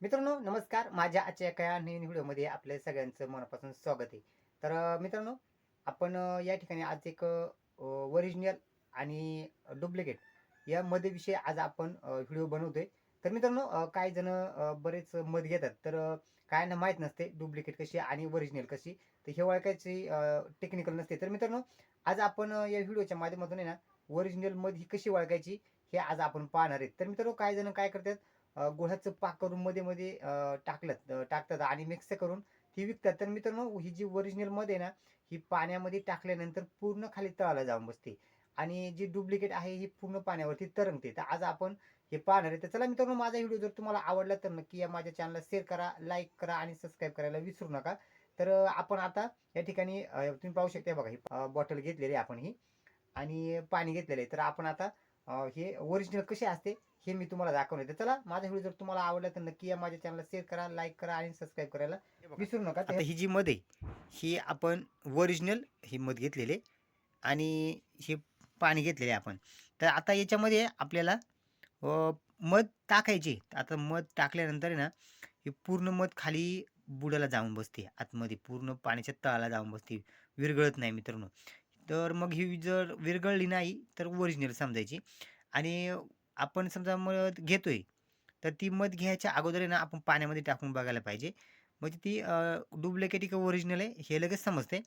मित्रांनो नमस्कार. माझ्या आजच्या एका नवीन व्हिडिओमध्ये आपल्या सगळ्यांचं मनापासून स्वागत आहे. तर मित्रांनो आपण या ठिकाणी आज एक ओरिजिनल आणि डुप्लिकेट या मधविषयी आज आपण व्हिडिओ बनवतोय. तर मित्रांनो काही जण बरेच मध घेतात. तर काहींना माहीत नसते डुप्लिकेट कशी आणि ओरिजिनल कशी. तर हे ओळखायची टेक्निकल नसते. तर मित्रांनो आज आपण या व्हिडिओच्या माध्यमातून आहे ना ओरिजिनल मध ही कशी ओळखायची हे आज आपण पाहणार आहेत. तर मित्रांनो काही जण काय करतात गुळाचं पाक करून मध्ये-मध्ये टाकतात आणि मिक्स करून ती विकतात. तर मित्रांनो ही जी ओरिजिनल मध आहे ना, ही पाण्यामध्ये टाकल्यानंतर पूर्ण खाली तळाला जाऊन बसते आणि जी डुप्लिकेट आहे ही पूर्ण पाण्यावरती तरंगते. तर आज आपण हे पाहणार आहे. तर चला मित्रांनो माझा व्हिडिओ जर तुम्हाला आवडला तर नक्की या माझ्या चॅनलला शेअर करा, लाईक करा आणि सबस्क्राईब करायला विसरू नका. तर आपण आता या ठिकाणी तुम्ही पाहू शकता बघा ही बॉटल घेतलेली आहे आपण ही आणि पाणी घेतलेलं आहे. तर आपण आता हे ओरिजिनल कसे असते हे मी तुम्हाला दाखवणार आहे. तर चला माझा व्हिडिओ जर तुम्हाला आवडला तर नक्की या माझ्या चॅनलला शेअर करा, लाईक करा आणि सबस्क्राईब करायला विसरू नका. आता ही जी मध आहे, ही आपण ओरिजिनल ही मध घेतलेली आहे आणि हे पाणी घेतलेले आहे आपण. तर आता याच्यामध्ये आपल्याला मध टाकायचे. आता मध टाकल्यानंतर आहे ना, हे पूर्ण मध खाली बुडाला जाऊन बसते. आतमध्ये पूर्ण पाण्याच्या तळाला जाऊन बसते. विरघळत नाही मित्रांनो. तर मग ही जर विरघळली नाही तर ओरिजिनल समजायची आणि आपण समजा मध घेतोय, तर ती मध घ्यायच्या अगोदर आहे ना आपण पाण्यामध्ये टाकून बघायला पाहिजे. म्हणजे ती डुप्लिकेट आहे का ओरिजिनल आहे हे लगेच समजते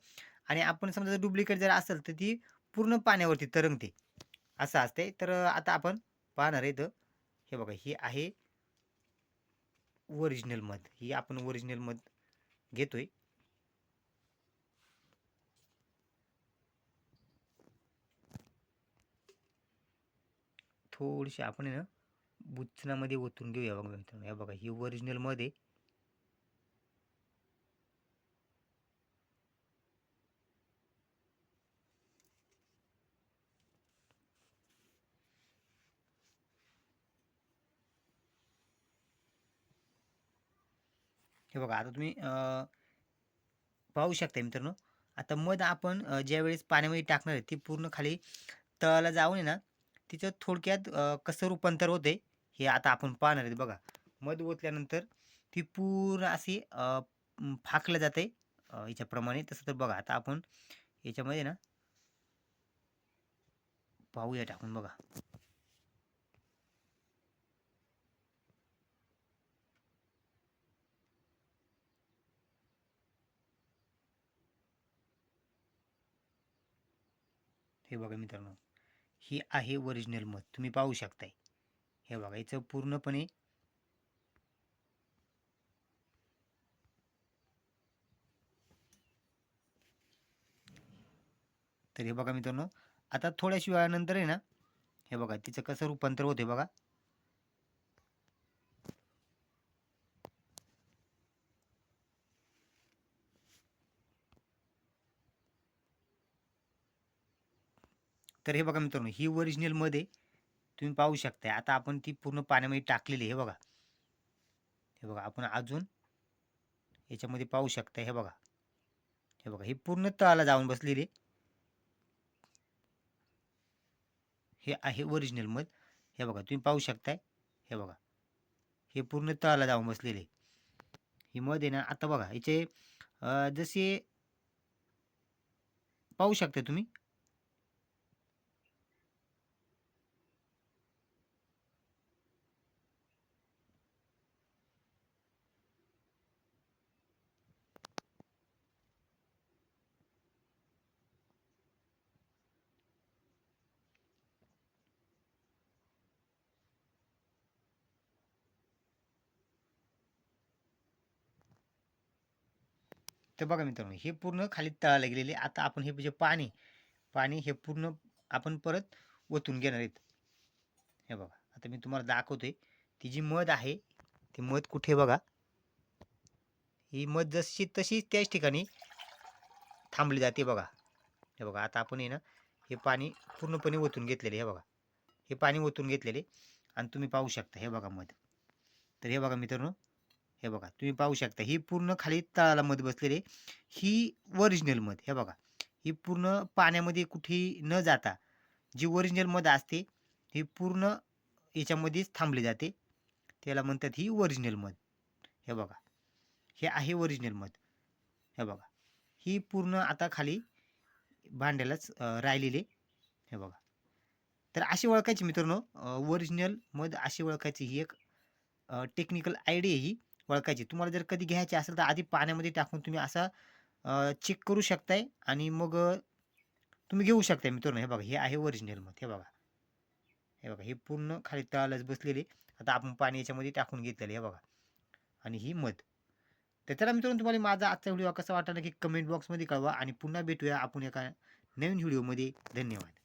आणि आपण समजा डुप्लिकेट जर असेल तर ती पूर्ण पाण्यावरती तरंगते. असं असते. तर आता आपण पाहणार आहे इथं. हे बघा ही आहे ओरिजिनल मध. ही आपण ओरिजिनल मध घेतोय. थोडीशी आपण आहे ना बुचणामध्ये ओतून घेऊया बघा मित्रांनो. हे बघा ही ओरिजिनल मध आहे. हे बघा आता तुम्ही पाहू शकता मित्रांनो. आता मध आपण ज्यावेळेस पाण्यामध्ये टाकणार आहे ती पूर्ण खाली तळाला जाऊन आहे ना, तिचं थोडक्यात कसं रूपांतर होते हे आता आपण पाहणार आहेत बघा. मध ओतल्यानंतर ती पूर्ण अशी फाकलं जाते ह्याच्याप्रमाणे. तसं तर बघा आता आपण याच्यामध्ये ना पाहूया टाकून बघा. हे बघा मित्रांनो, ही आहे ओरिजिनल मध. तुम्ही पाहू शकताय. हे बघा याचं पूर्णपणे तर हे बघा मित्रांनो, आता थोड्याशा वेळानंतर आहे ना, हे बघा तिचं कसं रूपांतर होते बघा. तर हे बघा मित्रांनो, ही ओरिजिनलमध्ये तुम्ही पाहू शकताय. आता आपण ती पूर्ण पाण्यामध्ये टाकलेली आहे. हे बघा. हे बघा आपण अजून याच्यामध्ये पाहू शकता. हे बघा. हे बघा ही पूर्ण तळाला जाऊन बसलेली हे आहे ओरिजिनल मध. हे बघा तुम्ही पाहू शकताय. हे बघा. हे पूर्ण तळाला जाऊन बसलेले. ही मध आहे ना आता बघा याचे जसे पाहू शकता तुम्ही. तर बघा मित्रांनो हे पूर्ण खाली तळाला गेलेले. आता आपण हे जे पाणी पाणी हे पूर्ण आपण परत ओतून घेणार आहेत. हे बघा. आता मी तुम्हाला दाखवतोय. ती जी मध आहे, ती मध कुठे बघा. ही मध जशी तशीच त्याच ठिकाणी थांबली जाते बघा. हे बघा आता आपण आहे ना, हे पाणी पूर्णपणे ओतून घेतलेले हे बघा. हे पाणी ओतून घेतलेले आणि तुम्ही पाहू शकता हे बघा मध. तर हे बघा मित्रांनो, हे बघा तुम्ही पाहू शकता ही पूर्ण खाली तळाला मध बसलेली ही ओरिजिनल मध. हे बघा. ही पूर्ण पाण्यामध्ये कुठेही न जाता जी ओरिजिनल मध असते, ही पूर्ण याच्यामध्येच थांबली जाते. त्याला म्हणतात ही ओरिजिनल मध. हे बघा, हे आहे ओरिजिनल मध. हे बघा, ही पूर्ण आता खाली भांड्यालाच राहिलेली. हे बघा. तर अशी ओळखायची मित्रांनो, ओरिजिनल मध अशी ओळखायची. ही एक टेक्निकल आयडिया ही ओळखायची. तुम्हाला जर कधी घ्यायची असेल तर आधी पाण्यामध्ये टाकून तुम्ही असा चेक करू शकताय आणि मग तुम्ही घेऊ शकताय मित्रांनो. हे बघा, हे आहे ओरिजिनल मध. हे बघा, हे बघा, हे पूर्ण खाली तळालाच बसलेले. आता आपण पाणी याच्यामध्ये टाकून घेतलेले. हे बघा, आणि ही मध. तर चला मित्रांनो, तुम्हाला माझा आजचा व्हिडिओ कसा वाटला नक्की कमेंट बॉक्समध्ये कळवा आणि पुन्हा भेटूया आपण एका नवीन व्हिडिओमध्ये. धन्यवाद.